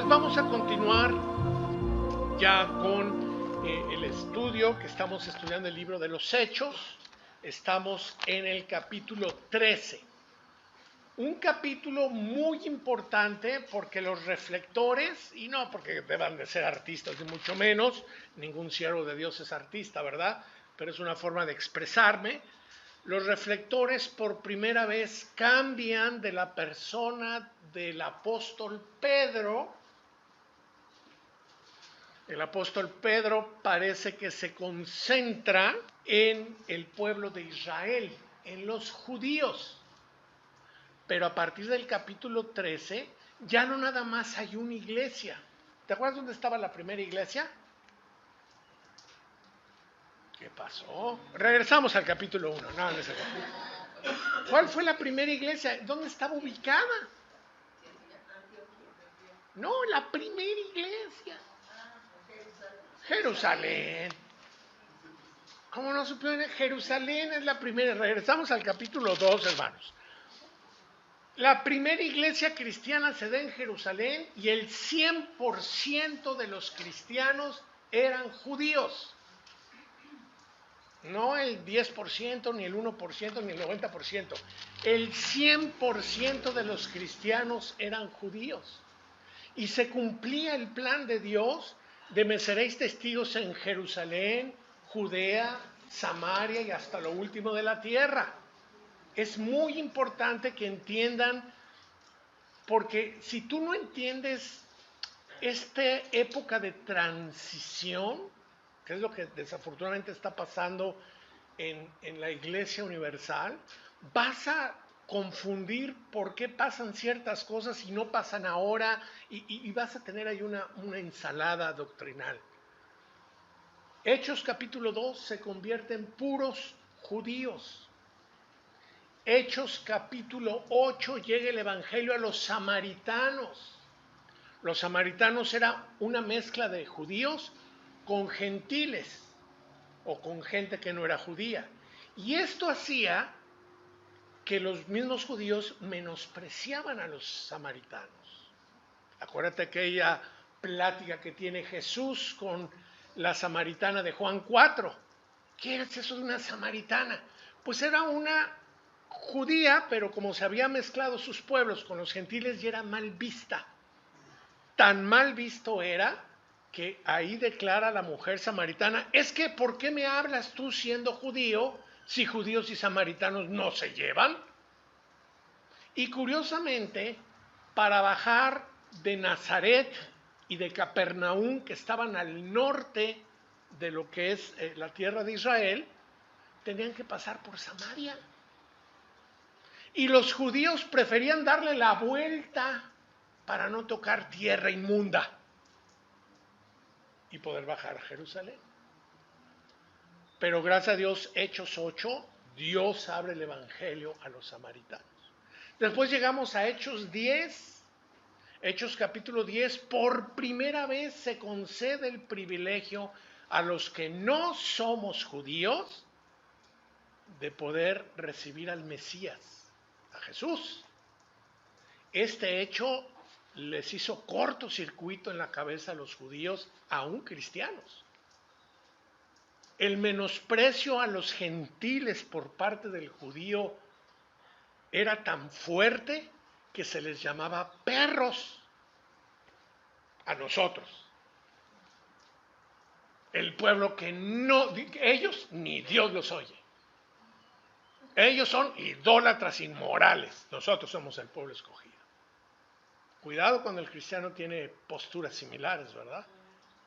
pues vamos a continuar ya con el estudio que estamos estudiando el libro de los Hechos. Estamos en el capítulo 13. Un capítulo muy importante porque los reflectores, y no porque deban de ser artistas ni mucho menos, ningún siervo de Dios es artista, ¿verdad? Pero es una forma de expresarme. Los reflectores por primera vez cambian de la persona del apóstol Pedro. El apóstol Pedro parece que se concentra en el pueblo de Israel, en los judíos. Pero a partir del capítulo 13 ya no nada más hay una iglesia. ¿Te acuerdas dónde estaba la primera iglesia? ¿Qué pasó? Regresamos al capítulo 1. No, no es el... ¿Cuál fue la primera iglesia? ¿Dónde estaba ubicada? No, la primera iglesia. Jerusalén. ¿Cómo no supieron? Jerusalén es la primera. Regresamos al capítulo 2, hermanos. La primera iglesia cristiana se da en Jerusalén y el 100% de los cristianos eran judíos. No el 10%, ni el 1%, ni el 90%. El 100% de los cristianos eran judíos. Y se cumplía el plan de Dios de me seréis testigos en Jerusalén, Judea, Samaria y hasta lo último de la tierra. Es muy importante que entiendan, porque si tú no entiendes esta época de transición, que es lo que desafortunadamente está pasando en la Iglesia Universal, vas a confundir por qué pasan ciertas cosas y no pasan ahora, y vas a tener ahí una ensalada doctrinal. Hechos capítulo 2 se convierte en puros judíos. Hechos capítulo 8 llega el evangelio a los samaritanos. Los samaritanos era una mezcla de judíos con gentiles o con gente que no era judía. Y esto hacía que los mismos judíos menospreciaban a los samaritanos. Acuérdate aquella plática que tiene Jesús con la samaritana de Juan 4. ¿Qué es eso de una samaritana? Pues era una judía, pero como se había mezclado sus pueblos con los gentiles, ya era mal vista. Tan mal visto era que ahí declara la mujer samaritana, es que ¿por qué me hablas tú siendo judío si judíos y samaritanos no se llevan? Y curiosamente, para bajar de Nazaret y de Capernaum, que estaban al norte de lo que es la tierra de Israel, tenían que pasar por Samaria. Y los judíos preferían darle la vuelta para no tocar tierra inmunda y poder bajar a Jerusalén. Pero gracias a Dios, Hechos 8, Dios abre el evangelio a los samaritanos. Después llegamos a Hechos 10. Hechos capítulo 10, por primera vez se concede el privilegio a los que no somos judíos de poder recibir al Mesías, a Jesús. Este hecho les hizo cortocircuito en la cabeza a los judíos, aún cristianos. El menosprecio a los gentiles por parte del judío era tan fuerte que se les llamaba perros a nosotros. El pueblo que no, ellos ni Dios los oye. Ellos son idólatras inmorales. Nosotros somos el pueblo escogido. Cuidado cuando el cristiano tiene posturas similares, ¿verdad?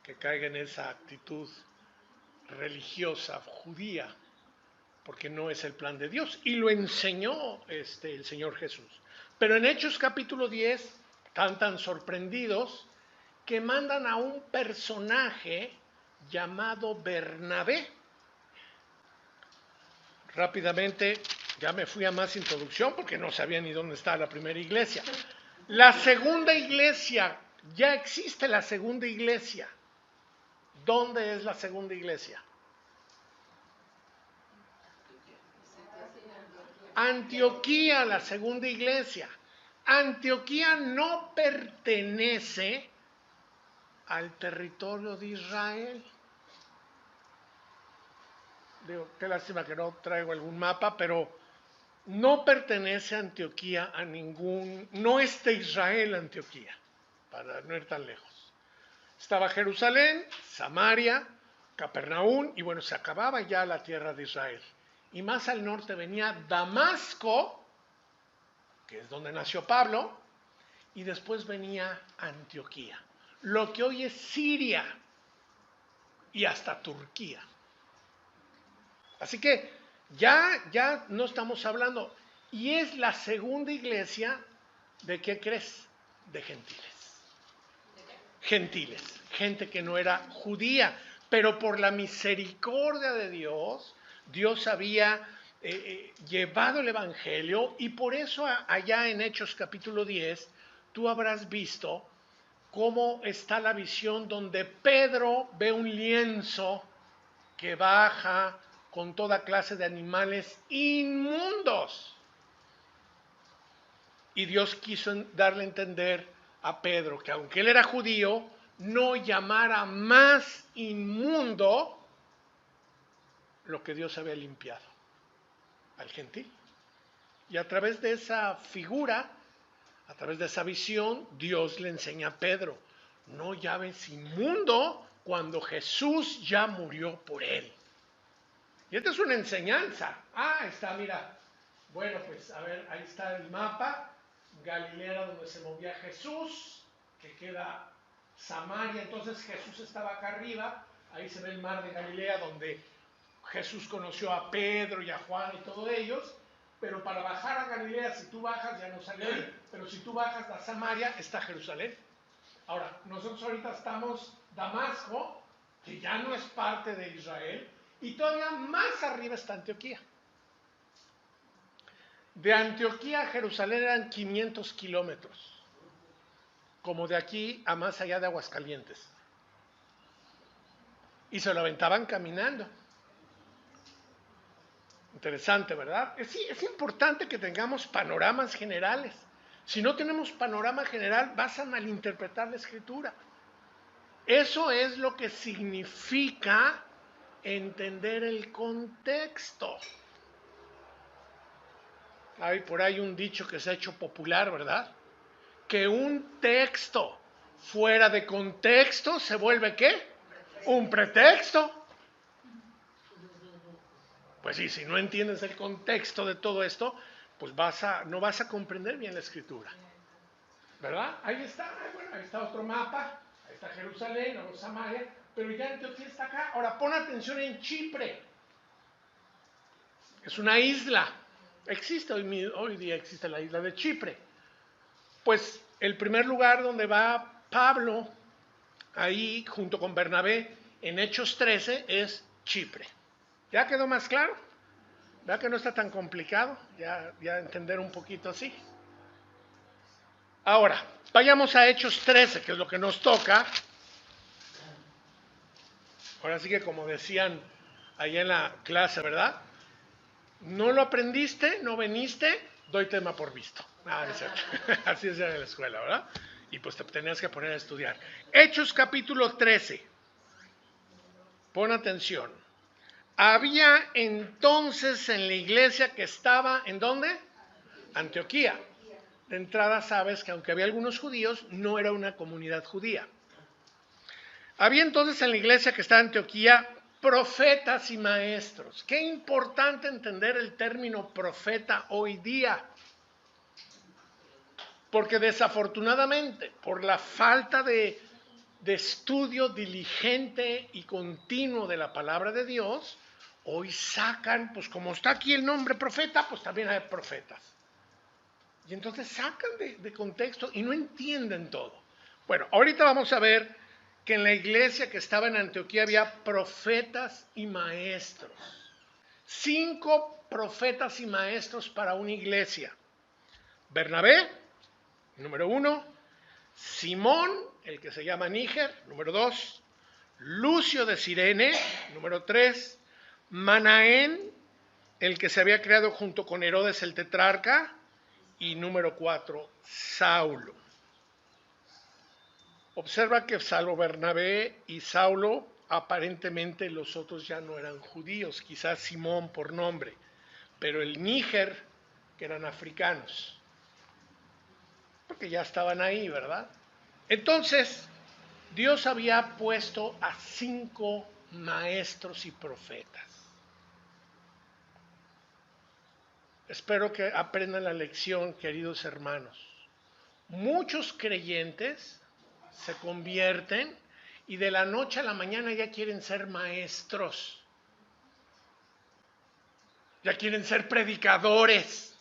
Que caiga en esa actitud religiosa, judía, porque no es el plan de Dios. Y lo enseñó el Señor Jesús. Pero en Hechos capítulo 10, están tan sorprendidos que mandan a un personaje llamado Bernabé. Rápidamente, ya me fui a más introducción porque no sabía ni dónde estaba la primera iglesia. La segunda iglesia, ya existe la segunda iglesia. ¿Dónde es la segunda iglesia? Antioquía, la segunda iglesia. Antioquía no pertenece al territorio de Israel. Digo, qué lástima que no traigo algún mapa, pero no pertenece a Antioquía a ningún, no es de Israel Antioquía, para no ir tan lejos. Estaba Jerusalén, Samaria, Capernaum, y bueno, se acababa ya la tierra de Israel. Y más al norte venía Damasco, que es donde nació Pablo, y después venía Antioquía, lo que hoy es Siria y hasta Turquía. Así que ya no estamos hablando, y es la segunda iglesia, ¿de qué crees? De gentiles. Gentiles, gente que no era judía, pero por la misericordia de Dios, Dios había llevado el evangelio, y por eso allá en Hechos capítulo 10, tú habrás visto cómo está la visión donde Pedro ve un lienzo que baja con toda clase de animales inmundos. Y Dios quiso darle a entender a Pedro que aunque él era judío, no llamara más inmundo lo que Dios había limpiado al gentil. Y a través de esa figura, a través de esa visión, Dios le enseña a Pedro, no llames inmundo cuando Jesús ya murió por él. Y esta es una enseñanza. Está, mira. Bueno, pues a ver, ahí está el mapa. Galilea, donde se movía Jesús, que queda Samaria. Entonces Jesús estaba acá arriba. Ahí se ve el mar de Galilea, donde Jesús conoció a Pedro y a Juan y todos ellos. Pero para bajar a Galilea, si tú bajas, ya no sale ahí. Pero si tú bajas a Samaria, está Jerusalén. Ahora, nosotros ahorita estamos Damasco, que ya no es parte de Israel. Y todavía más arriba está Antioquía. De Antioquía a Jerusalén eran 500 kilómetros, como de aquí a más allá de Aguascalientes. Y se lo aventaban caminando. Interesante, ¿verdad? Es importante que tengamos panoramas generales. Si no tenemos panorama general, vas a malinterpretar la Escritura. Eso es lo que significa entender el contexto. Hay por ahí un dicho que se ha hecho popular, ¿verdad? Que un texto fuera de contexto se vuelve ¿qué? Un pretexto. Pues sí, si no entiendes el contexto de todo esto, pues no vas a comprender bien la Escritura. ¿Verdad? Ahí está, bueno, ahí está otro mapa, ahí está Jerusalén, luego Samaria, pero ya Antioquía está acá. Ahora pon atención en Chipre. Es una isla. Existe, hoy día existe la isla de Chipre. Pues el primer lugar donde va Pablo, ahí junto con Bernabé, en Hechos 13, es Chipre. ¿Ya quedó más claro? ¿Verdad que no está tan complicado? Ya entender un poquito así. Ahora, vayamos a Hechos 13, que es lo que nos toca. Ahora sí que como decían allá en la clase, ¿verdad? No lo aprendiste, no veniste, doy tema por visto. Es cierto. Así es en la escuela, ¿verdad? Y pues te tenías que poner a estudiar. Hechos capítulo 13. Pon atención. Había entonces en la iglesia que estaba, ¿en dónde? Antioquía. De entrada sabes que aunque había algunos judíos, no era una comunidad judía. Había entonces en la iglesia que estaba en Antioquía profetas y maestros. Qué importante entender el término profeta hoy día. Porque desafortunadamente, por la falta de estudio diligente y continuo de la palabra de Dios, hoy sacan, pues como está aquí el nombre profeta, pues también hay profetas. Y entonces sacan de contexto y no entienden todo. Bueno, ahorita vamos a ver que en la iglesia que estaba en Antioquía había profetas y maestros. 5 profetas y maestros para una iglesia. Bernabé, número 1. Simón, el que se llama Níger, número 2. Lucio de Cirene, número 3. Manaén, el que se había creado junto con Herodes el tetrarca. Y número 4, Saulo. Observa que salvo Bernabé y Saulo, aparentemente los otros ya no eran judíos, quizás Simón por nombre, pero el Níger, que eran africanos, porque ya estaban ahí, ¿verdad? Entonces, Dios había puesto a 5 maestros y profetas. Espero que aprendan la lección, queridos hermanos. Muchos creyentes se convierten y de la noche a la mañana ya quieren ser maestros, ya quieren ser predicadores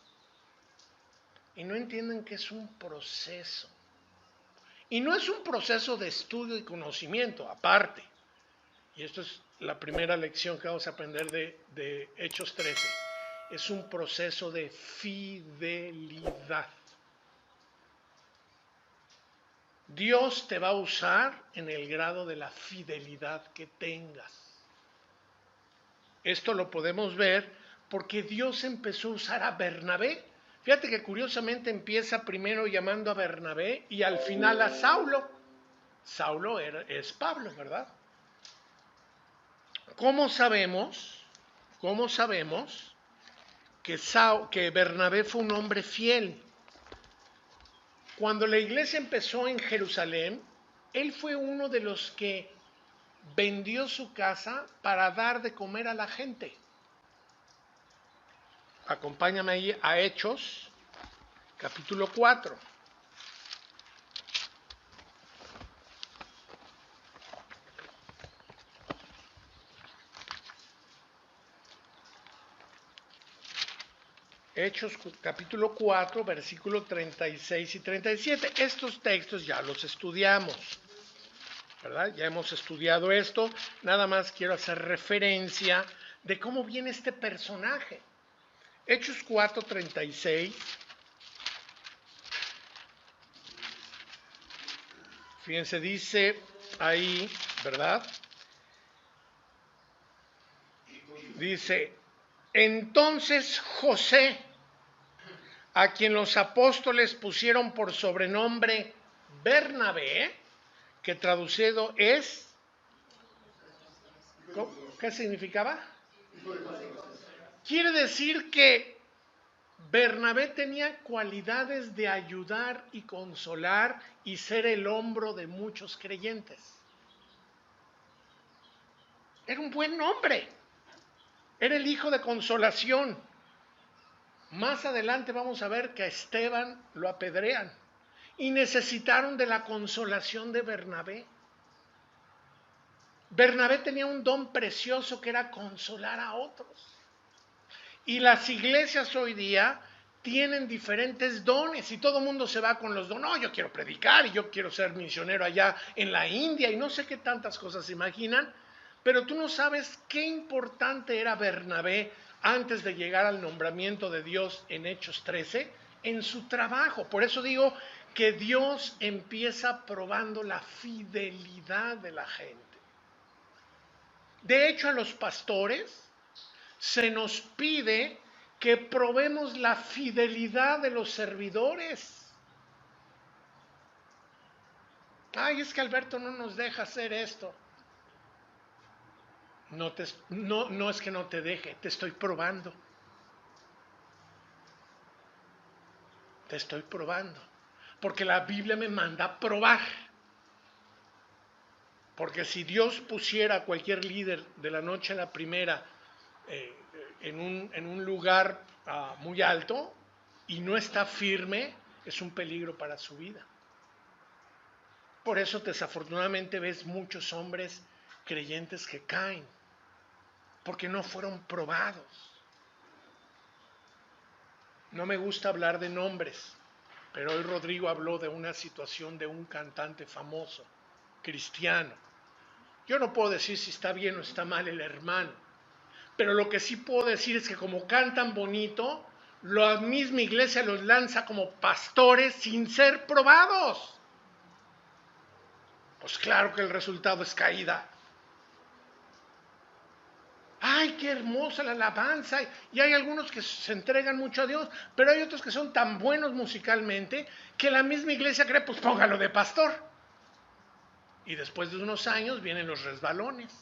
y no entienden que es un proceso. Y no es un proceso de estudio y conocimiento, aparte. Y esto es la primera lección que vamos a aprender de Hechos 13. Es un proceso de fidelidad. Dios te va a usar en el grado de la fidelidad que tengas. Esto lo podemos ver porque Dios empezó a usar a Bernabé. Fíjate que curiosamente empieza primero llamando a Bernabé y al final a Saulo. Saulo es Pablo, ¿verdad? ¿Cómo sabemos que Bernabé fue un hombre fiel? Cuando la iglesia empezó en Jerusalén, él fue uno de los que vendió su casa para dar de comer a la gente. Acompáñame ahí a Hechos, capítulo 4. Hechos capítulo 4, versículos 36 y 37. Estos textos ya los estudiamos, ¿verdad? Ya hemos estudiado esto. Nada más quiero hacer referencia de cómo viene este personaje. Hechos 4, 36. Fíjense, dice ahí, ¿verdad? Dice, entonces José, a quien los apóstoles pusieron por sobrenombre Bernabé, que traducido es, ¿qué significaba? Quiere decir que Bernabé tenía cualidades de ayudar y consolar y ser el hombro de muchos creyentes. Era un buen hombre, era el hijo de consolación. Más adelante vamos a ver que a Esteban lo apedrean y necesitaron de la consolación de Bernabé. Bernabé tenía un don precioso que era consolar a otros. Y las iglesias hoy día tienen diferentes dones y todo el mundo se va con los dones. No, yo quiero predicar y yo quiero ser misionero allá en la India y no sé qué tantas cosas se imaginan, pero tú no sabes qué importante era Bernabé antes de llegar al nombramiento de Dios en Hechos 13, en su trabajo. Por eso digo que Dios empieza probando la fidelidad de la gente. De hecho, a los pastores se nos pide que probemos la fidelidad de los servidores. Ay, es que Alberto no nos deja hacer esto. No es que no te deje, te estoy probando. Te estoy probando. Porque la Biblia me manda a probar. Porque si Dios pusiera a cualquier líder de la noche a la primera en un lugar muy alto y no está firme, es un peligro para su vida. Por eso desafortunadamente ves muchos hombres creyentes que caen, porque no fueron probados. No me gusta hablar de nombres, pero hoy Rodrigo habló de una situación de un cantante famoso, cristiano. Yo no puedo decir si está bien o está mal el hermano, pero lo que sí puedo decir es que como cantan bonito, la misma iglesia los lanza como pastores sin ser probados. Pues claro que el resultado es caída. ¡Ay, qué hermosa la alabanza! Y hay algunos que se entregan mucho a Dios, pero hay otros que son tan buenos musicalmente que la misma iglesia cree, pues póngalo de pastor. Y después de unos años vienen los resbalones.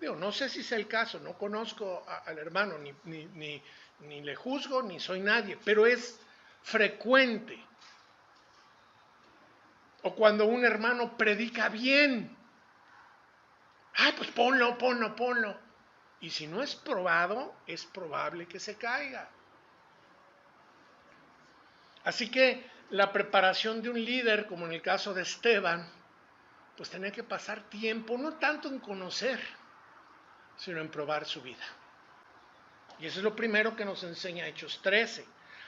Digo, no sé si es el caso, no conozco al hermano, ni le juzgo, ni soy nadie, pero es frecuente. O cuando un hermano predica bien, ay, pues ponlo. Y si no es probado, es probable que se caiga. Así que la preparación de un líder, como en el caso de Esteban, pues tenía que pasar tiempo, no tanto en conocer, sino en probar su vida. Y eso es lo primero que nos enseña Hechos 13.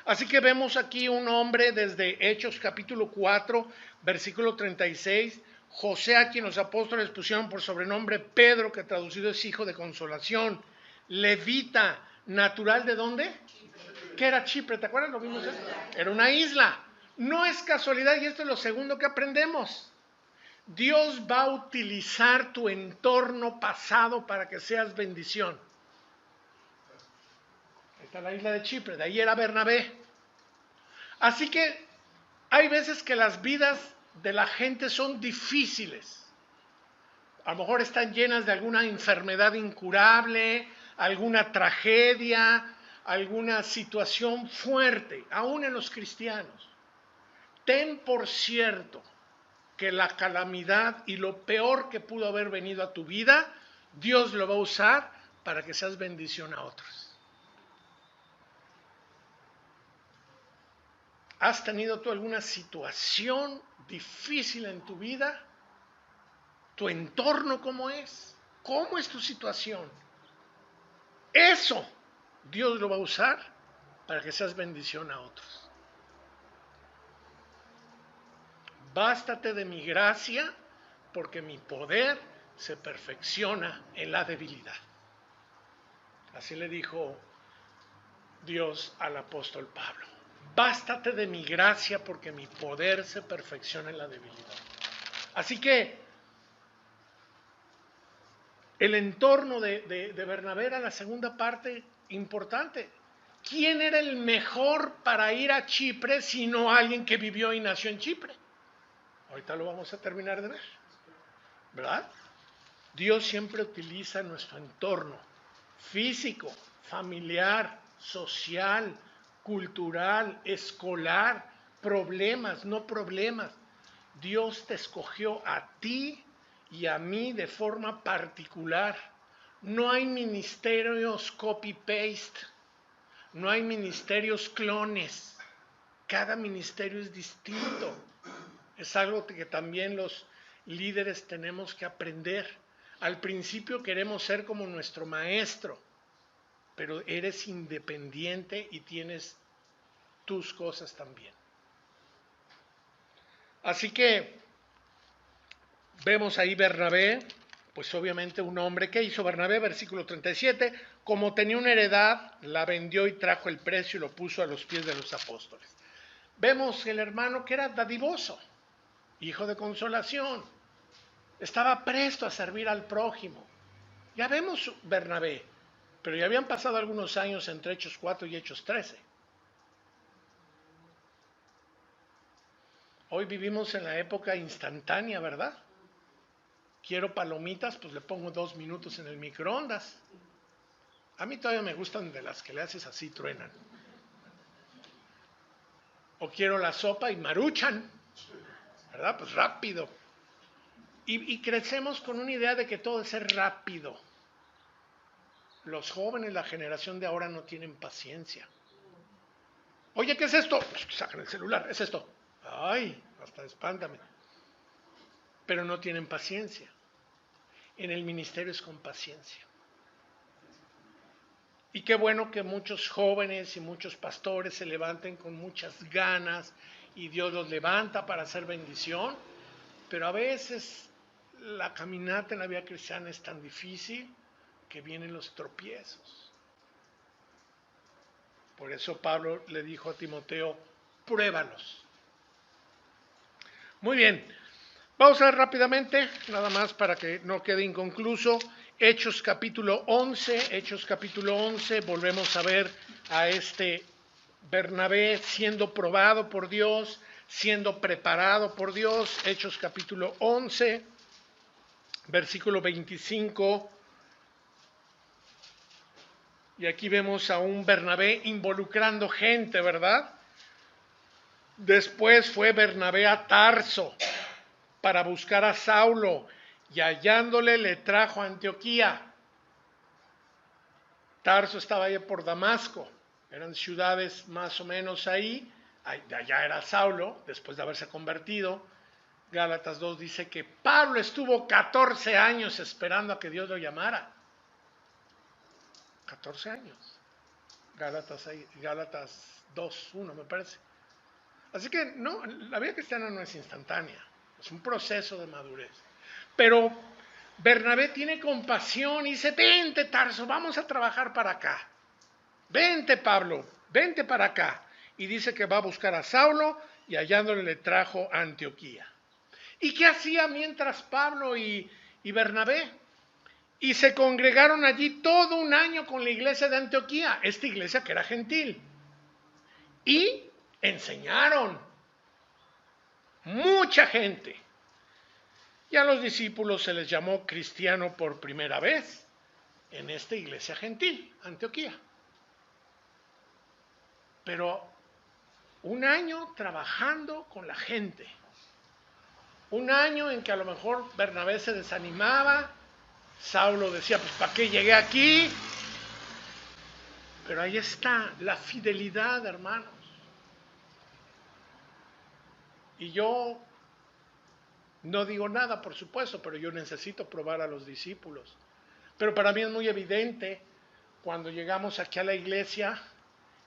Así que vemos aquí un hombre desde Hechos capítulo 4, versículo 36, José, a quien los apóstoles pusieron por sobrenombre Pedro, que traducido es hijo de consolación, levita, natural ¿de dónde? ¿Qué era Chipre? ¿Te acuerdas? Lo vimos. Era una isla. No es casualidad, y esto es lo segundo que aprendemos. Dios va a utilizar tu entorno pasado para que seas bendición. Ahí está la isla de Chipre, de ahí era Bernabé. Así que hay veces que las vidas de la gente son difíciles. A lo mejor están llenas de alguna enfermedad incurable, alguna tragedia, alguna situación fuerte, aún en los cristianos. Ten por cierto que la calamidad y lo peor que pudo haber venido a tu vida, Dios lo va a usar para que seas bendición a otros. ¿Has tenido tú alguna situación difícil en tu vida? ¿Tu entorno cómo es? ¿Cómo es tu situación? Eso Dios lo va a usar para que seas bendición a otros. Bástate de mi gracia, porque mi poder se perfecciona en la debilidad. Así le dijo Dios al apóstol Pablo. Bástate de mi gracia, porque mi poder se perfecciona en la debilidad. Así que el entorno de Bernabé era la segunda parte importante. ¿Quién era el mejor para ir a Chipre sino alguien que vivió y nació en Chipre? Ahorita lo vamos a terminar de ver, ¿verdad? Dios siempre utiliza nuestro entorno físico, familiar, social, cultural, escolar, problemas, no problemas. Dios te escogió a ti y a mí de forma particular. No hay ministerios copy-paste, no hay ministerios clones. Cada ministerio es distinto. Es algo que también los líderes tenemos que aprender. Al principio queremos ser como nuestro maestro, pero eres independiente y tienes tus cosas también. Así que vemos ahí Bernabé, pues obviamente un hombre. ¿Qué hizo Bernabé? Versículo 37, como tenía una heredad, la vendió y trajo el precio y lo puso a los pies de los apóstoles. Vemos el hermano que era dadivoso, hijo de consolación, estaba presto a servir al prójimo. Ya vemos Bernabé, pero ya habían pasado algunos años entre Hechos 4 y Hechos 13. Hoy vivimos en la época instantánea, ¿verdad? Quiero palomitas, pues le pongo 2 minutos en el microondas. A mí todavía me gustan de las que le haces así, truenan. O quiero la sopa y maruchan, ¿verdad? Pues rápido. Y crecemos con una idea de que todo es ser rápido. Los jóvenes, la generación de ahora no tienen paciencia. Oye, ¿qué es esto? Sacan el celular, es esto. Ay, hasta espántame. Pero no tienen paciencia. En el ministerio es con paciencia. Y qué bueno que muchos jóvenes y muchos pastores se levanten con muchas ganas y Dios los levanta para hacer bendición, pero a veces la caminata en la vida cristiana es tan difícil que vienen los tropiezos. Por eso Pablo le dijo a Timoteo, pruébalos. Muy bien, vamos a ver rápidamente, nada más para que no quede inconcluso, Hechos capítulo 11, volvemos a ver a este Bernabé siendo probado por Dios, siendo preparado por Dios. Hechos capítulo 11, versículo 25. Y aquí vemos a un Bernabé involucrando gente, ¿verdad? Después fue Bernabé a Tarso para buscar a Saulo, y hallándole le trajo a Antioquía. Tarso estaba ahí por Damasco, eran ciudades más o menos ahí. Allá era Saulo, después de haberse convertido. Gálatas 2 dice que Pablo estuvo 14 años esperando a que Dios lo llamara. 14 años. Gálatas 2:1 me parece. Así que no, la vida cristiana no es instantánea, es un proceso de madurez. Pero Bernabé tiene compasión y dice, vente Tarso, vamos a trabajar para acá. Vente Pablo, vente para acá. Y dice que va a buscar a Saulo y hallándole le trajo a Antioquía. ¿Y qué hacía mientras Pablo y Bernabé? Y se congregaron allí todo un año con la iglesia de Antioquía, esta iglesia que era gentil. Y enseñaron mucha gente. Y a los discípulos se les llamó cristiano por primera vez en esta iglesia gentil, Antioquía. Pero un año trabajando con la gente. Un año en que a lo mejor Bernabé se desanimaba, Saulo decía, pues ¿para qué llegué aquí? Pero ahí está la fidelidad, hermanos. Y yo no digo nada, por supuesto, pero yo necesito probar a los discípulos. Pero para mí es muy evidente cuando llegamos aquí a la iglesia,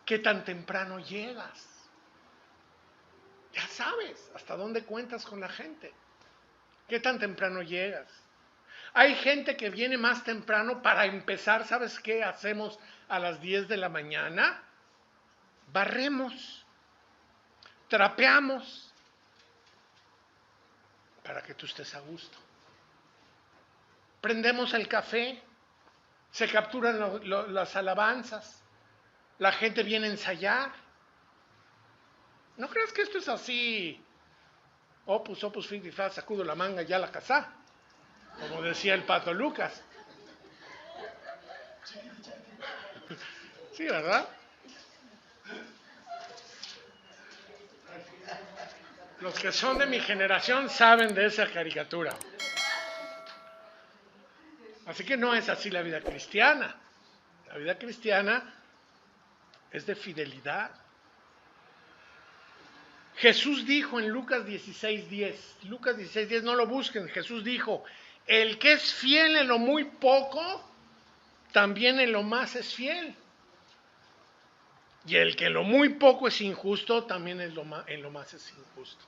qué tan temprano llegas. Ya sabes hasta dónde cuentas con la gente. ¿Qué tan temprano llegas? Hay gente que viene más temprano para empezar. ¿Sabes qué hacemos a las 10 de la mañana? Barremos, trapeamos, para que tú estés a gusto. Prendemos el café, se capturan las alabanzas, la gente viene a ensayar. ¿No crees que esto es así? Opus fintifaz, sacudo la manga ya la casá, como decía el Pato Lucas. Sí, ¿verdad? Los que son de mi generación saben de esa caricatura. Así que no es así la vida cristiana. La vida cristiana es de fidelidad. Jesús dijo en Lucas 16:10, no lo busquen, Jesús dijo, el que es fiel en lo muy poco, también en lo más es fiel. Y el que en lo muy poco es injusto, también en lo más es injusto.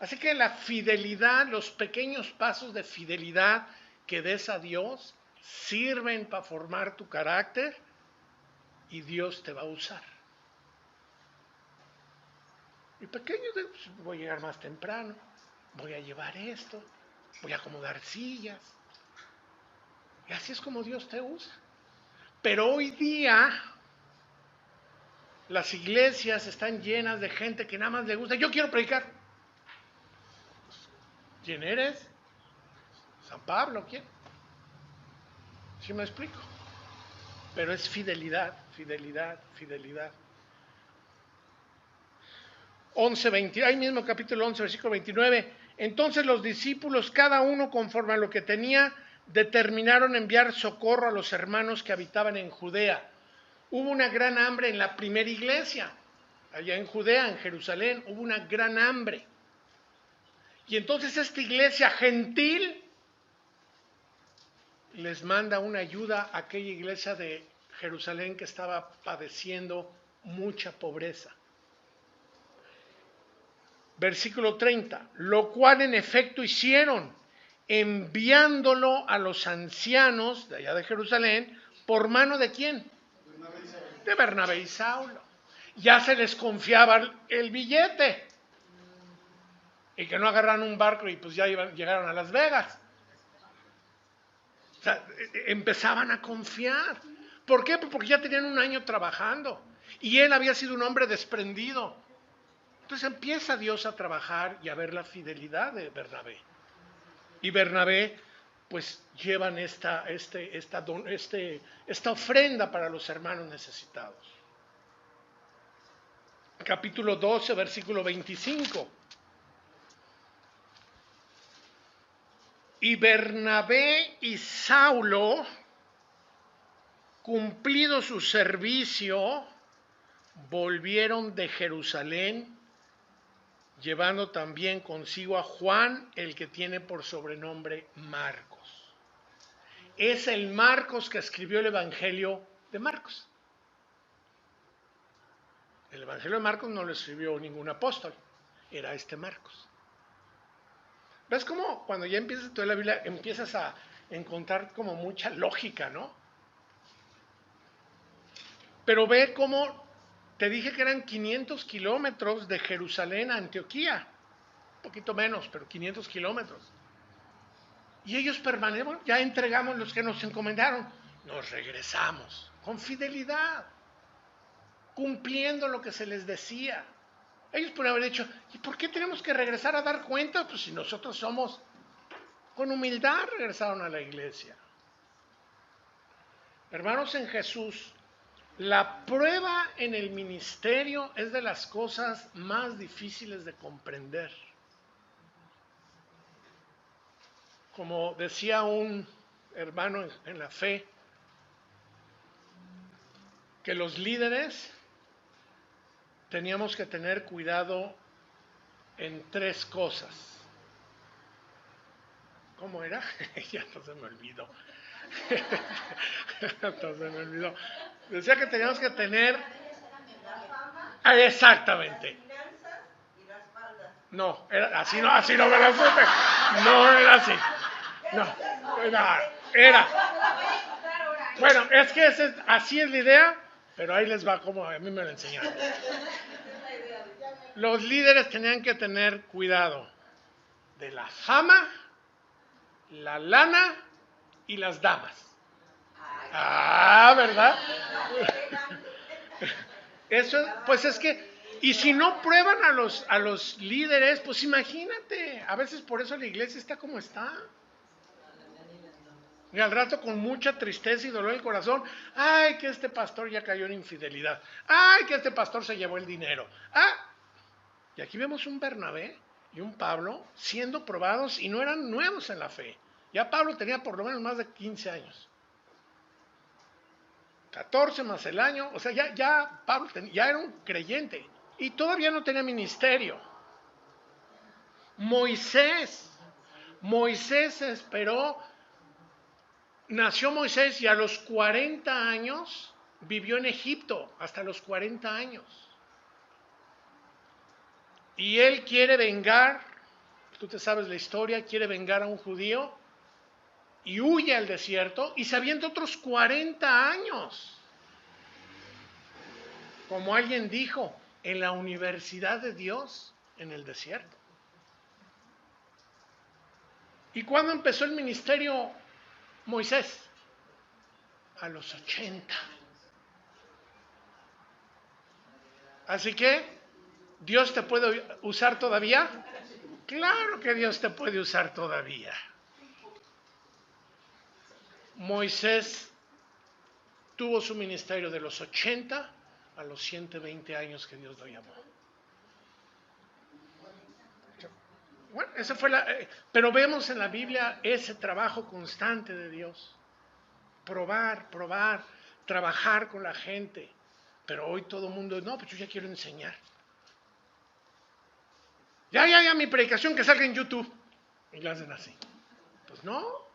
Así que la fidelidad, los pequeños pasos de fidelidad que des a Dios, sirven para formar tu carácter y Dios te va a usar. Y pequeño, pues, voy a llegar más temprano, voy a llevar esto, voy a acomodar sillas. Y así es como Dios te usa. Pero hoy día las iglesias están llenas de gente que nada más le gusta. Yo quiero predicar. ¿Quién eres? San Pablo, ¿quién? ¿Sí me explico? Pero es fidelidad, fidelidad, fidelidad. 11:20, ahí mismo capítulo 11, versículo 29. Entonces los discípulos, cada uno conforme a lo que tenía, determinaron enviar socorro a los hermanos que habitaban en Judea. Hubo una gran hambre en la primera iglesia, allá en Judea, en Jerusalén, hubo una gran hambre. Y entonces esta iglesia gentil les manda una ayuda a aquella iglesia de Jerusalén que estaba padeciendo mucha pobreza. Versículo 30, lo cual en efecto hicieron, enviándolo a los ancianos de allá de Jerusalén, ¿por mano de quién? De Bernabé y Saulo. Ya se les confiaba el billete. Y que no agarraran un barco y pues ya llegaron a Las Vegas. O sea, empezaban a confiar. ¿Por qué? Porque ya tenían un año trabajando. Y él había sido un hombre desprendido. Entonces empieza Dios a trabajar y a ver la fidelidad de Bernabé. Y Bernabé, pues llevan esta ofrenda para los hermanos necesitados. Capítulo 12, versículo 25. Y Bernabé y Saulo, cumplido su servicio, volvieron de Jerusalén, llevando también consigo a Juan, el que tiene por sobrenombre Marcos. Es el Marcos que escribió el Evangelio de Marcos. El Evangelio de Marcos no lo escribió ningún apóstol, era este Marcos. ¿Ves cómo cuando ya empiezas a estudiar la Biblia empiezas a encontrar como mucha lógica, ¿no? Pero ve cómo te dije que eran 500 kilómetros de Jerusalén a Antioquía. Un poquito menos, pero 500 kilómetros. Y ellos permanecen, ya entregamos los que nos encomendaron. Nos regresamos con fidelidad, cumpliendo lo que se les decía. Ellos podrían haber dicho, ¿y por qué tenemos que regresar a dar cuenta? Pues si nosotros somos, con humildad regresaron a la iglesia. Hermanos en Jesús, la prueba en el ministerio es de las cosas más difíciles de comprender. Como decía un hermano en la fe, que los líderes teníamos que tener cuidado en 3 cosas. ¿Cómo era? Ya no se me olvidó. Decía que teníamos que tener... exactamente. No, era así, no me la supe. No era así. No, era. Bueno, es que así es la idea, pero ahí les va como a mí me lo enseñaron. Los líderes tenían que tener cuidado de la fama, la lana y las damas. ¿Verdad? Eso, pues es que, y si no prueban a los líderes, pues imagínate, a veces por eso la iglesia está como está. Y al rato con mucha tristeza y dolor en el corazón, ay, que este pastor ya cayó en infidelidad, ay, que este pastor se llevó el dinero. Y aquí vemos un Bernabé y un Pablo siendo probados y no eran nuevos en la fe. Ya Pablo tenía por lo menos más de 15 años. 14 más el año, o sea, ya Pablo ya era un creyente y todavía no tenía ministerio. Moisés esperó, nació Moisés y a los 40 años vivió en Egipto, hasta los 40 años. Y él quiere vengar, tú te sabes la historia, quiere vengar a un judío y huye al desierto y se avienta otros 40 años. Como alguien dijo, en la universidad de Dios, en el desierto. ¿Y cuándo empezó el ministerio Moisés? A los 80. Así que, ¿Dios te puede usar todavía? Claro que Dios te puede usar todavía. Moisés tuvo su ministerio de los 80 a los 120 años que Dios lo llamó. Bueno, esa fue pero vemos en la Biblia ese trabajo constante de Dios. Probar, trabajar con la gente. Pero hoy todo el mundo, no, pues yo ya quiero enseñar. Ya, mi predicación que salga en YouTube. Y la hacen así. Pues no.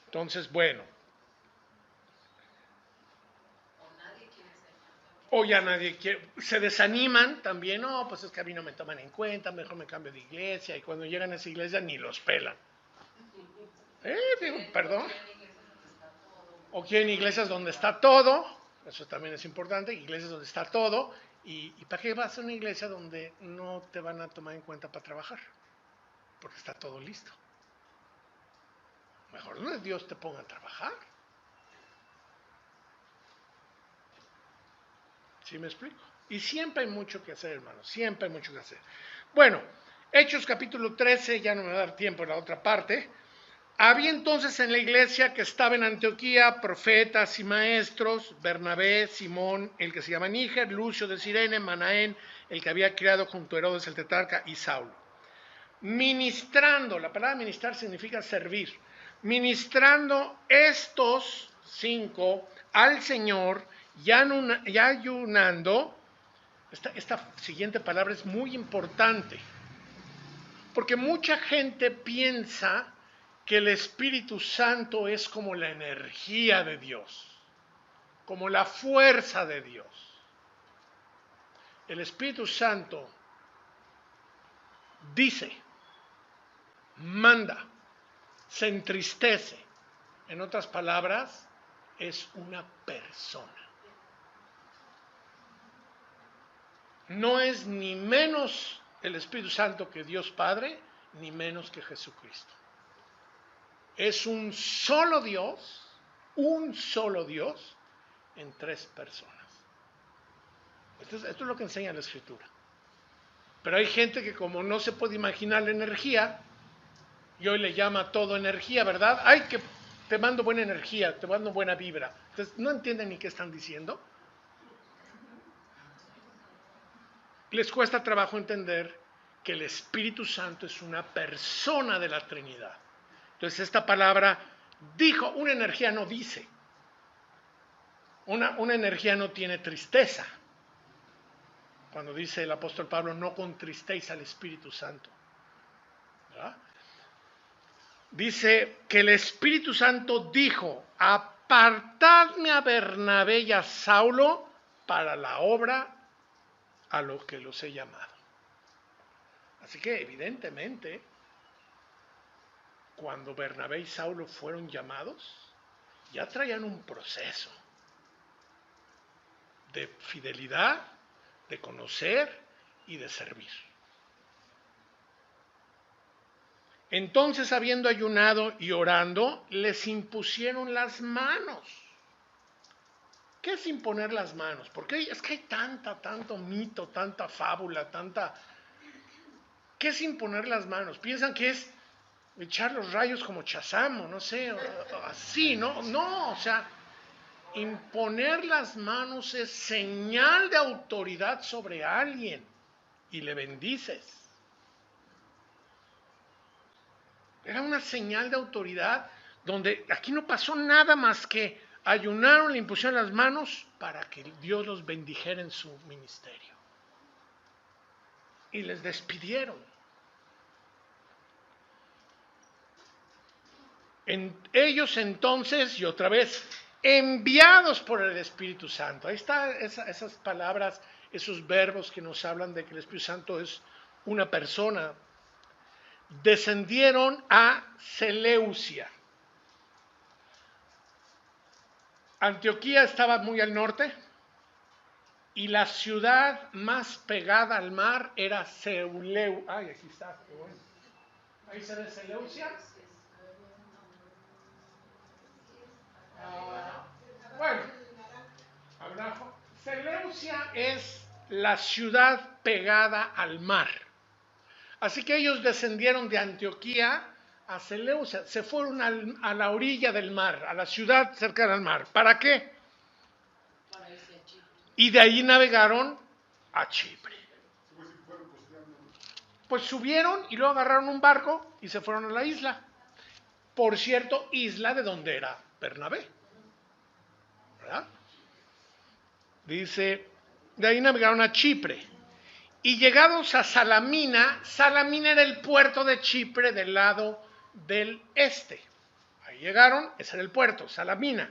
Entonces, bueno. O ya nadie quiere, se desaniman también, no, pues es que a mí no me toman en cuenta, mejor me cambio de iglesia, y cuando llegan a esa iglesia ni los pelan. Perdón. O quieren iglesias donde está todo, eso también es importante, iglesias donde está todo, y ¿para qué vas a una iglesia donde no te van a tomar en cuenta para trabajar? Porque está todo listo. Mejor donde Dios te ponga a trabajar. ¿Sí me explico? Y siempre hay mucho que hacer, hermanos, siempre hay mucho que hacer. Bueno, Hechos capítulo 13, ya no me va a dar tiempo en la otra parte. Había entonces en la iglesia que estaba en Antioquía profetas y maestros: Bernabé, Simón, el que se llama Níger, Lucio de Cirene, Manaén, el que había criado junto a Herodes el tetrarca, y Saulo. Ministrando, la palabra ministrar significa servir, ministrando estos 5 al Señor y ayunando. Esta siguiente palabra es muy importante, porque mucha gente piensa que el Espíritu Santo es como la energía de Dios, como la fuerza de Dios. El Espíritu Santo dice, manda, se entristece. En otras palabras, es una persona. No es ni menos el Espíritu Santo que Dios Padre, ni menos que Jesucristo. Es un solo Dios en 3 personas. Esto es lo que enseña la Escritura. Pero hay gente que, como no se puede imaginar la energía, y hoy le llama todo energía, ¿verdad? Ay, que te mando buena energía, te mando buena vibra. Entonces, no entienden ni qué están diciendo. Les cuesta trabajo entender que el Espíritu Santo es una persona de la Trinidad. Entonces, esta palabra dijo, una energía no dice. Una energía no tiene tristeza. Cuando dice el apóstol Pablo, no contristéis al Espíritu Santo, ¿verdad? Dice que el Espíritu Santo dijo, apartadme a Bernabé y a Saulo para la obra a lo que los he llamado. Así que evidentemente, cuando Bernabé y Saulo fueron llamados, ya traían un proceso de fidelidad, de conocer y de servir. Entonces, habiendo ayunado y orando, les impusieron las manos. ¿Qué es imponer las manos? Porque es que hay tanto mito, tanta fábula, ¿Qué es imponer las manos? Piensan que es echar los rayos como Shazam, no sé, así, ¿no? No, o sea, imponer las manos es señal de autoridad sobre alguien y le bendices. Era una señal de autoridad donde aquí no pasó nada más que ayunaron, le impusieron las manos para que Dios los bendijera en su ministerio. Y les despidieron. Ellos entonces, y otra vez, enviados por el Espíritu Santo. Ahí están esas palabras, esos verbos que nos hablan de que el Espíritu Santo es una persona. Descendieron a Seleucia. Antioquía estaba muy al norte y la ciudad más pegada al mar era Seleucia. Ay, aquí está, qué bueno. Ahí se ve Seleucia. Bueno, abajo. Seleucia es la ciudad pegada al mar. Así que ellos descendieron de Antioquía a Seleucia, se fueron a la orilla del mar, a la ciudad cercana al mar. ¿Para qué? Y de ahí navegaron a Chipre. Pues subieron y luego agarraron un barco y se fueron a la isla. Por cierto, isla de donde era Bernabé, ¿verdad? Dice, de ahí navegaron a Chipre. Y llegados a Salamina, Salamina era el puerto de Chipre del lado del este. Ahí llegaron, ese era el puerto, Salamina.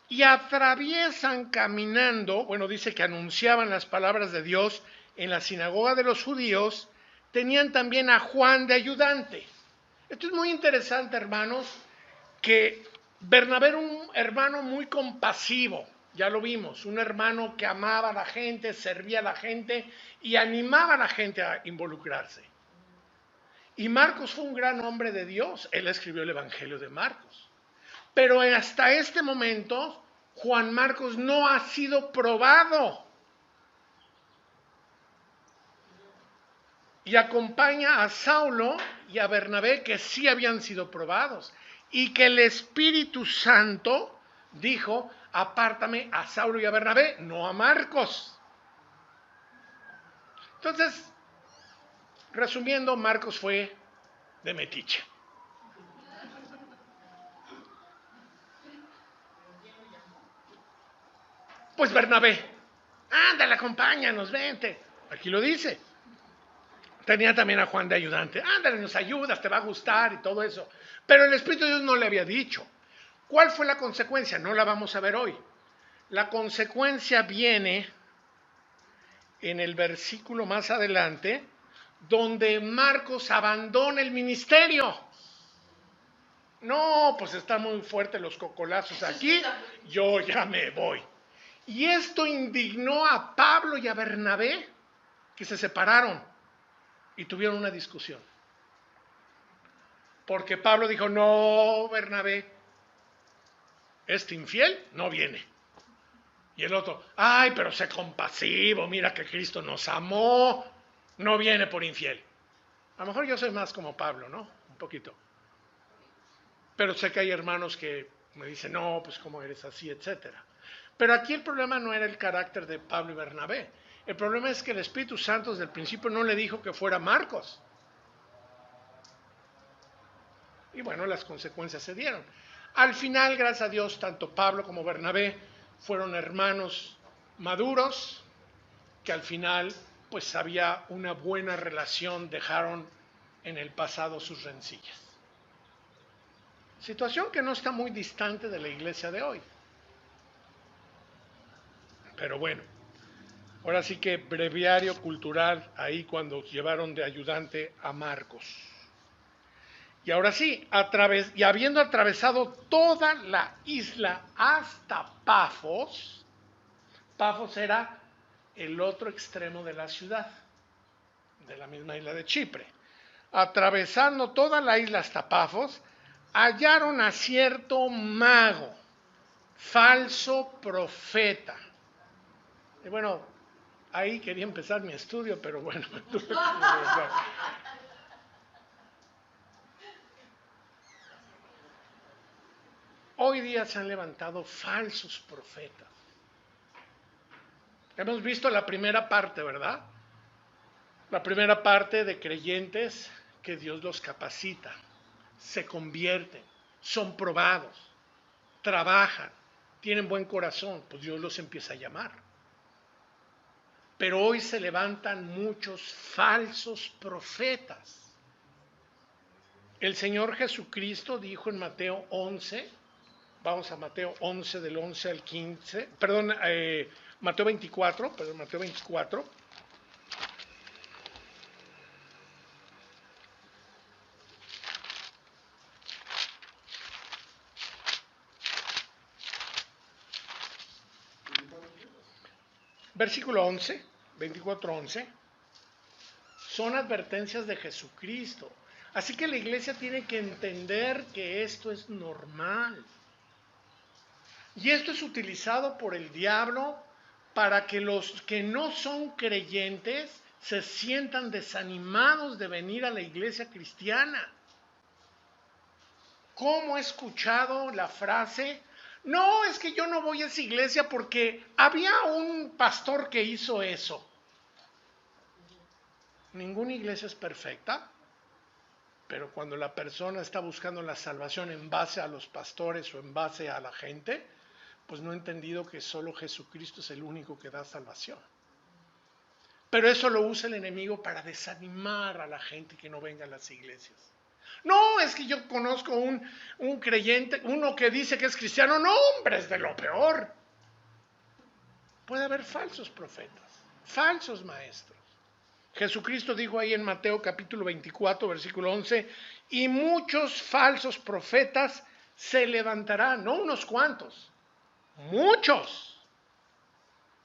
Y atraviesan caminando, bueno, dice que anunciaban las palabras de Dios en la sinagoga de los judíos, tenían también a Juan de ayudante. Esto es muy interesante, hermanos, que Bernabé era un hermano muy compasivo. Ya lo vimos, un hermano que amaba a la gente, servía a la gente y animaba a la gente a involucrarse. Y Marcos fue un gran hombre de Dios, él escribió el Evangelio de Marcos. Pero hasta este momento, Juan Marcos no ha sido probado. y acompaña a Saulo y a Bernabé, que sí habían sido probados, y que el Espíritu Santo dijo: apártame a Saulo y a Bernabé, no a Marcos. Entonces, resumiendo, Marcos fue de metiche. Pues Bernabé, ándale, acompáñanos, vente. Aquí lo dice. Tenía también a Juan de ayudante. Ándale, nos ayudas, te va a gustar y todo eso. Pero el Espíritu de Dios no le había dicho. ¿Cuál fue la consecuencia? No la vamos a ver hoy. La consecuencia viene en el versículo más adelante, donde Marcos abandona el ministerio. No, pues están muy fuertes los cocolazos aquí, yo ya me voy. Y esto indignó a Pablo y a Bernabé, que se separaron y tuvieron una discusión. Porque Pablo dijo: no, Bernabé, este infiel no viene. Y el otro: ay, pero sé compasivo, mira que Cristo nos amó, no viene por infiel. A lo mejor yo soy más como Pablo, ¿no? Un poquito. Pero sé que hay hermanos que me dicen: no, pues cómo eres así, etcétera. Pero aquí el problema no era el carácter de Pablo y Bernabé. El problema es que el Espíritu Santo desde el principio no le dijo que fuera Marcos. Y bueno, las consecuencias se dieron. Al final, gracias a Dios, tanto Pablo como Bernabé fueron hermanos maduros, que al final pues había una buena relación, dejaron en el pasado sus rencillas. Situación que no está muy distante de la iglesia de hoy. Pero bueno, ahora sí que breviario cultural ahí cuando llevaron de ayudante a Marcos. Y ahora sí, y habiendo atravesado toda la isla hasta Pafos, Pafos era el otro extremo de la ciudad, de la misma isla de Chipre. Atravesando toda la isla hasta Pafos, hallaron a cierto mago, falso profeta. Y bueno, ahí quería empezar mi estudio, pero bueno, me tuve que regresar. Hoy día se han levantado falsos profetas. Hemos visto la primera parte, ¿verdad? La primera parte de creyentes que Dios los capacita, se convierten, son probados, trabajan, tienen buen corazón, pues Dios los empieza a llamar. Pero hoy se levantan muchos falsos profetas. El Señor Jesucristo dijo en Mateo 11, vamos a Mateo 11 del 11 al 15, perdón, Mateo 24, versículo 11, 24:11, son advertencias de Jesucristo. Así que la iglesia tiene que entender que esto es normal. Y esto es utilizado por el diablo para que los que no son creyentes se sientan desanimados de venir a la iglesia cristiana. ¿Cómo he escuchado la frase? No, es que yo no voy a esa iglesia porque había un pastor que hizo eso. Ninguna iglesia es perfecta, pero cuando la persona está buscando la salvación en base a los pastores o en base a la gente, pues no ha entendido que solo Jesucristo es el único que da salvación. Pero eso lo usa el enemigo para desanimar a la gente que no venga a las iglesias. No, es que yo conozco un creyente, uno que dice que es cristiano. No, hombre, es de lo peor. Puede haber falsos profetas, falsos maestros. Jesucristo dijo ahí en Mateo capítulo 24, versículo 11, y muchos falsos profetas se levantarán, no unos cuantos, muchos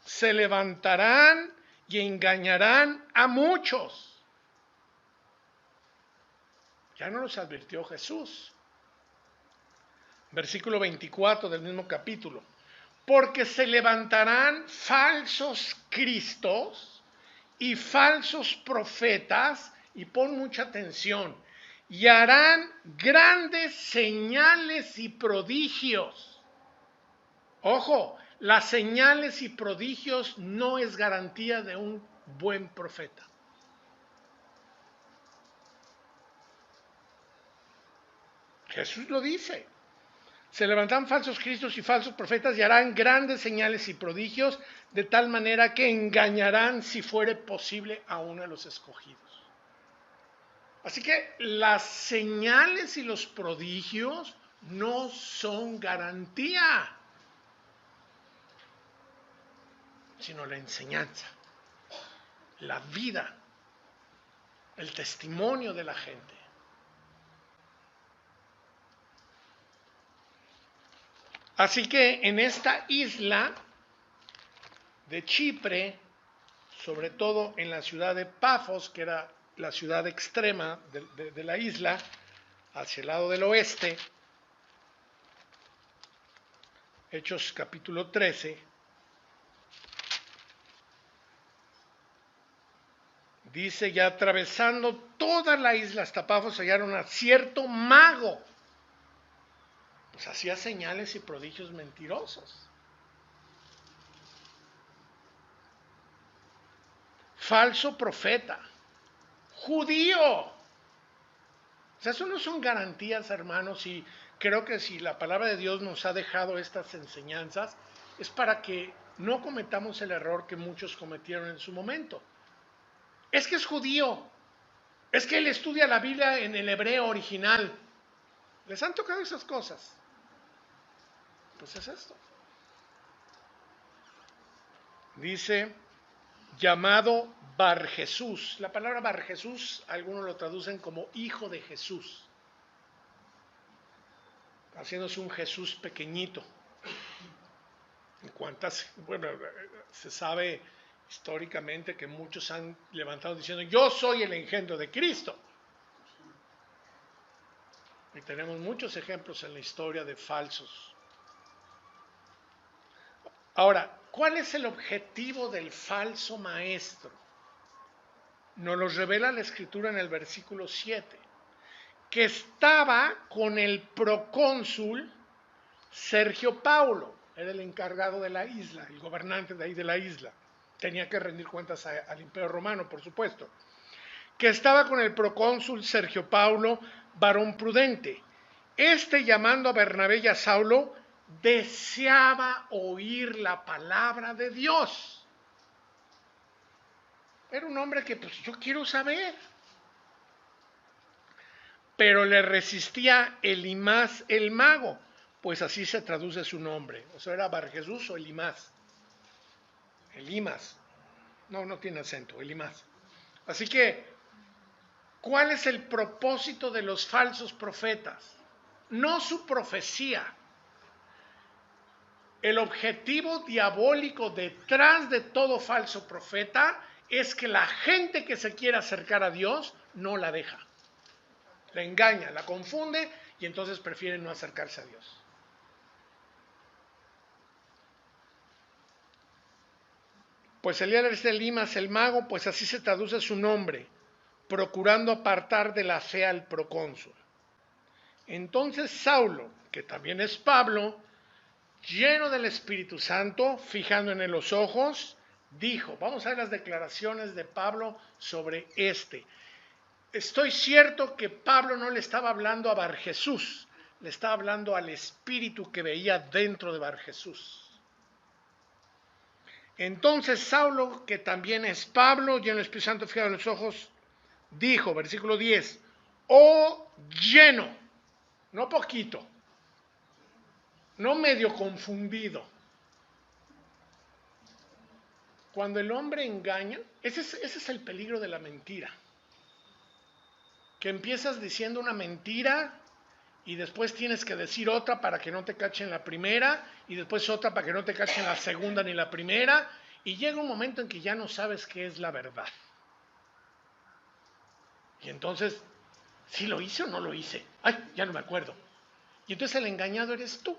se levantarán y engañarán a muchos. Ya no los advirtió Jesús. Versículo 24 del mismo capítulo. Porque se levantarán falsos cristos y falsos profetas, y pon mucha atención, y harán grandes señales y prodigios. Ojo, las señales y prodigios no es garantía de un buen profeta. Jesús lo dice. Se levantarán falsos cristos y falsos profetas y harán grandes señales y prodigios, de tal manera que engañarán, si fuere posible, a uno de los escogidos. Así que las señales y los prodigios no son garantía, sino la enseñanza, la vida, el testimonio de la gente. Así que en esta isla de Chipre, sobre todo en la ciudad de Pafos, que era la ciudad extrema de la isla, hacia el lado del oeste, Hechos capítulo 13, dice, ya atravesando toda la isla hasta Pafos hallaron a cierto mago. Pues hacía señales y prodigios mentirosos. Falso profeta. Judío. O sea, eso no son garantías, hermanos, y creo que si la palabra de Dios nos ha dejado estas enseñanzas, es para que no cometamos el error que muchos cometieron en su momento. Es que es judío. Es que él estudia la Biblia en el hebreo original. ¿Les han tocado esas cosas? Pues es esto. Dice, llamado Bar Jesús. La palabra Bar Jesús, algunos lo traducen como hijo de Jesús, haciéndose un Jesús pequeñito. Bueno, se sabe históricamente que muchos han levantado diciendo, yo soy el engendro de Cristo. Y tenemos muchos ejemplos en la historia de falsos. Ahora, ¿cuál es el objetivo del falso maestro? Nos lo revela la Escritura en el versículo 7, que estaba con el procónsul Sergio Paulo, era el encargado de la isla, el gobernante de ahí de la isla, tenía que rendir cuentas al Imperio Romano, por supuesto, que estaba con el procónsul Sergio Paulo, varón prudente. Este, llamando a Bernabé y a Saulo, deseaba oír la palabra de Dios. Era un hombre que, pues, yo quiero saber. Pero le resistía Elimas el mago, pues así se traduce su nombre. O sea, era Bar Jesús o Elimas. Elimas. No tiene acento, Elimas. Así que, ¿cuál es el propósito de los falsos profetas? No su profecía. El objetivo diabólico detrás de todo falso profeta es que la gente que se quiera acercar a Dios no la deja. La engaña, la confunde y entonces prefieren no acercarse a Dios. Pues Elías de Elimas, el mago, pues así se traduce su nombre, procurando apartar de la fe al procónsul. Entonces Saulo, que también es Pablo, lleno del Espíritu Santo, fijando en él los ojos, dijo, vamos a ver las declaraciones de Pablo sobre este. Estoy cierto que Pablo no le estaba hablando a Bar Jesús, le estaba hablando al espíritu que veía dentro de Bar Jesús. Entonces Saulo, que también es Pablo, lleno del Espíritu Santo, fijado en los ojos, dijo, versículo 10, oh lleno, no poquito, no medio confundido. Cuando el hombre engaña, ese es el peligro de la mentira. Que empiezas diciendo una mentira y después tienes que decir otra para que no te cachen la primera y después otra para que no te cachen la segunda ni la primera y llega un momento en que ya no sabes qué es la verdad. Y entonces, ¿sí lo hice o no lo hice? Ay, ya no me acuerdo. Y entonces el engañado eres tú.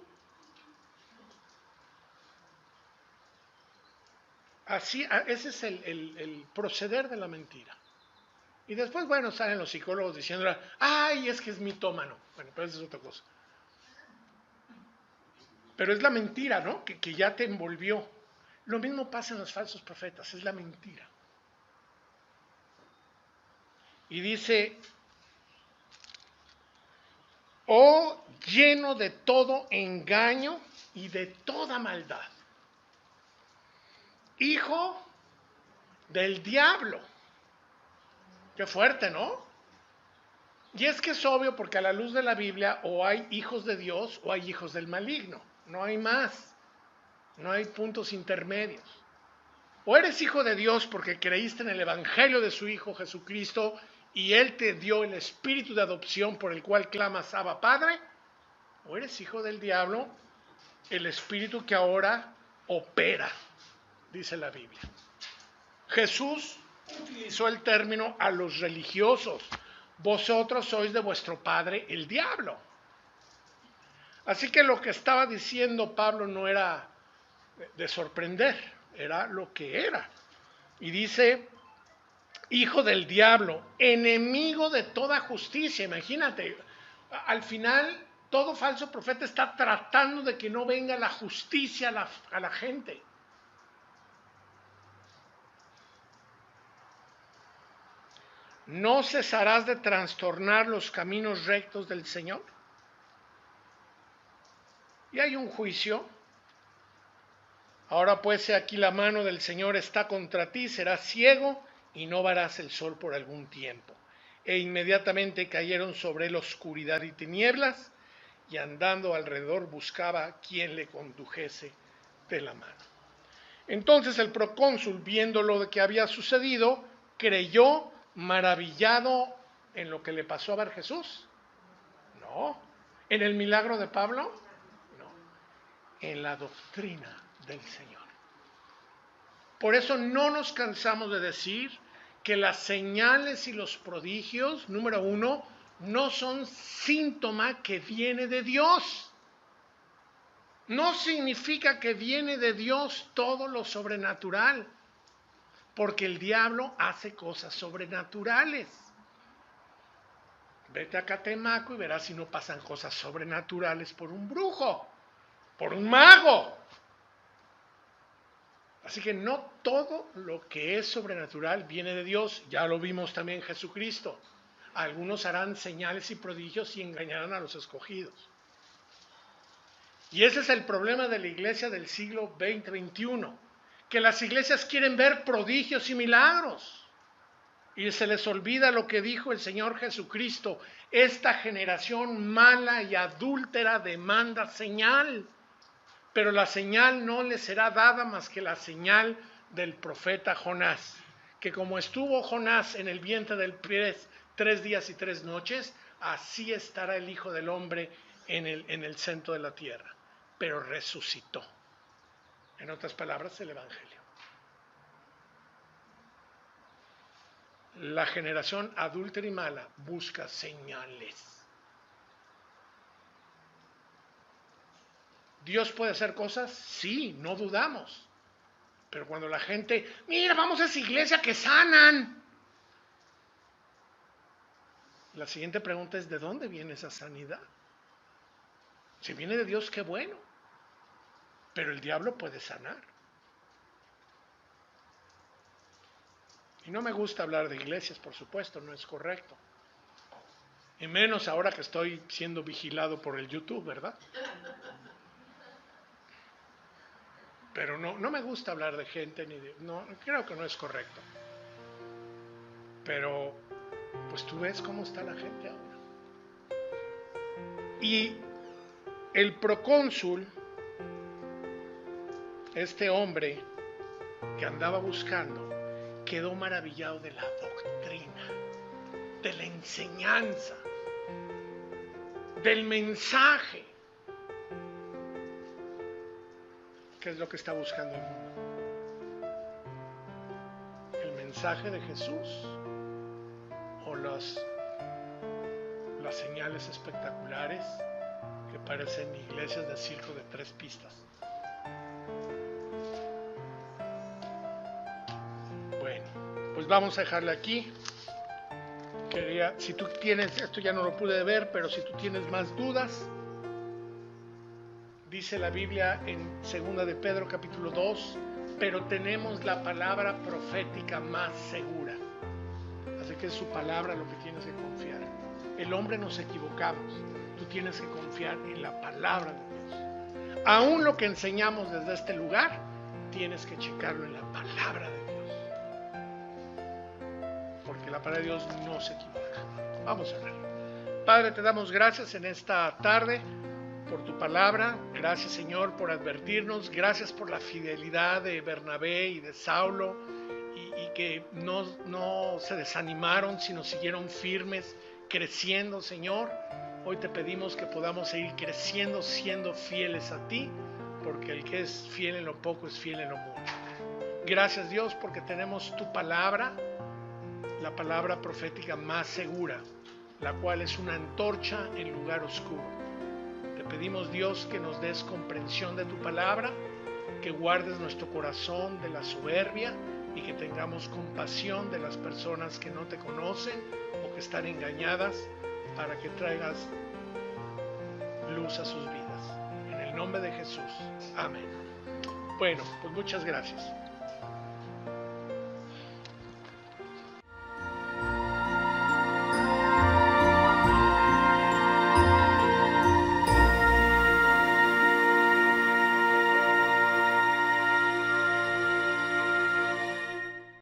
Así, ese es el proceder de la mentira. Y después, bueno, salen los psicólogos diciendo, ay, es que es mitómano. Bueno, pero eso es otra cosa. Pero es la mentira, ¿no? Que ya te envolvió. Lo mismo pasa en los falsos profetas, es la mentira. Y dice, oh, lleno de todo engaño y de toda maldad. Hijo del diablo. Qué fuerte, ¿no? Y es que es obvio porque a la luz de la Biblia o hay hijos de Dios o hay hijos del maligno. No hay más. No hay puntos intermedios. O eres hijo de Dios porque creíste en el Evangelio de su Hijo Jesucristo y Él te dio el espíritu de adopción por el cual clamas Abba Padre. O eres hijo del diablo, el espíritu que ahora opera, dice la Biblia. Jesús utilizó el término a los religiosos. Vosotros sois de vuestro padre el diablo. Así que lo que estaba diciendo Pablo no era de sorprender, era lo que era. Y dice, hijo del diablo, enemigo de toda justicia. Imagínate, al final todo falso profeta está tratando de que no venga la justicia a la gente. ¿No cesarás de trastornar los caminos rectos del Señor? Y hay un juicio. Ahora pues, he aquí la mano del Señor está contra ti, serás ciego y no verás el sol por algún tiempo. E inmediatamente cayeron sobre él oscuridad y tinieblas, y andando alrededor buscaba quien le condujese de la mano. Entonces el procónsul, viendo lo que había sucedido, creyó, maravillado en lo que le pasó a Bar Jesús. No. ¿En el milagro de Pablo? No. En la doctrina del Señor. Por eso no nos cansamos de decir que las señales y los prodigios, número uno, no son síntoma que viene de Dios. No significa que viene de Dios todo lo sobrenatural, porque el diablo hace cosas sobrenaturales. Vete a Catemaco y verás si no pasan cosas sobrenaturales por un brujo, por un mago. Así que no todo lo que es sobrenatural viene de Dios. Ya lo vimos también en Jesucristo. Algunos harán señales y prodigios y engañarán a los escogidos. Y ese es el problema de la iglesia del siglo XX-XXI, que las iglesias quieren ver prodigios y milagros. Y se les olvida lo que dijo el Señor Jesucristo: esta generación mala y adúltera demanda señal, pero la señal no le será dada más que la señal del profeta Jonás, que como estuvo Jonás en el vientre del pez 3 días y 3 noches, así estará el Hijo del Hombre en el centro de la tierra, pero resucitó. En otras palabras, el Evangelio. La generación adúltera y mala busca señales. ¿Dios puede hacer cosas? Sí, no dudamos. Pero cuando la gente, mira, vamos a esa iglesia que sanan. La siguiente pregunta es, ¿de dónde viene esa sanidad? Si viene de Dios, qué bueno. Pero el diablo puede sanar. Y no me gusta hablar de iglesias, por supuesto, no es correcto. Y menos ahora que estoy siendo vigilado por el YouTube, ¿verdad? Pero no me gusta hablar de gente, no, creo que no es correcto. Pero, pues tú ves cómo está la gente ahora. Y el procónsul, este hombre que andaba buscando, quedó maravillado de la doctrina, de la enseñanza, del mensaje. ¿Qué es lo que está buscando el mundo? ¿El mensaje de Jesús o las señales espectaculares que parecen iglesias de circo de 3 pistas? pues vamos a dejarle aquí. Si tú tienes, esto ya no lo pude ver, pero si tú tienes más dudas, dice la Biblia en 2 de Pedro capítulo 2, pero tenemos la palabra profética más segura. Así que es su palabra lo que tienes que confiar. El hombre nos equivocamos, tú tienes que confiar en la palabra de Dios. Aún lo que enseñamos desde este lugar, tienes que checarlo en la palabra de Dios. Porque la palabra de Dios no se equivoca. Vamos a orar. Padre, te damos gracias en esta tarde por tu palabra. Gracias, Señor, por advertirnos. Gracias por la fidelidad de Bernabé y de Saulo y que no se desanimaron, sino siguieron firmes, creciendo, Señor. Hoy te pedimos que podamos seguir creciendo, siendo fieles a ti, porque el que es fiel en lo poco es fiel en lo mucho. Gracias, Dios, porque tenemos tu palabra, la palabra profética más segura, la cual es una antorcha en lugar oscuro. Te pedimos, Dios, que nos des comprensión de tu palabra, que guardes nuestro corazón de la soberbia y que tengamos compasión de las personas que no te conocen o que están engañadas, para que traigas luz a sus vidas. En el nombre de Jesús. Amén. Bueno, pues muchas gracias.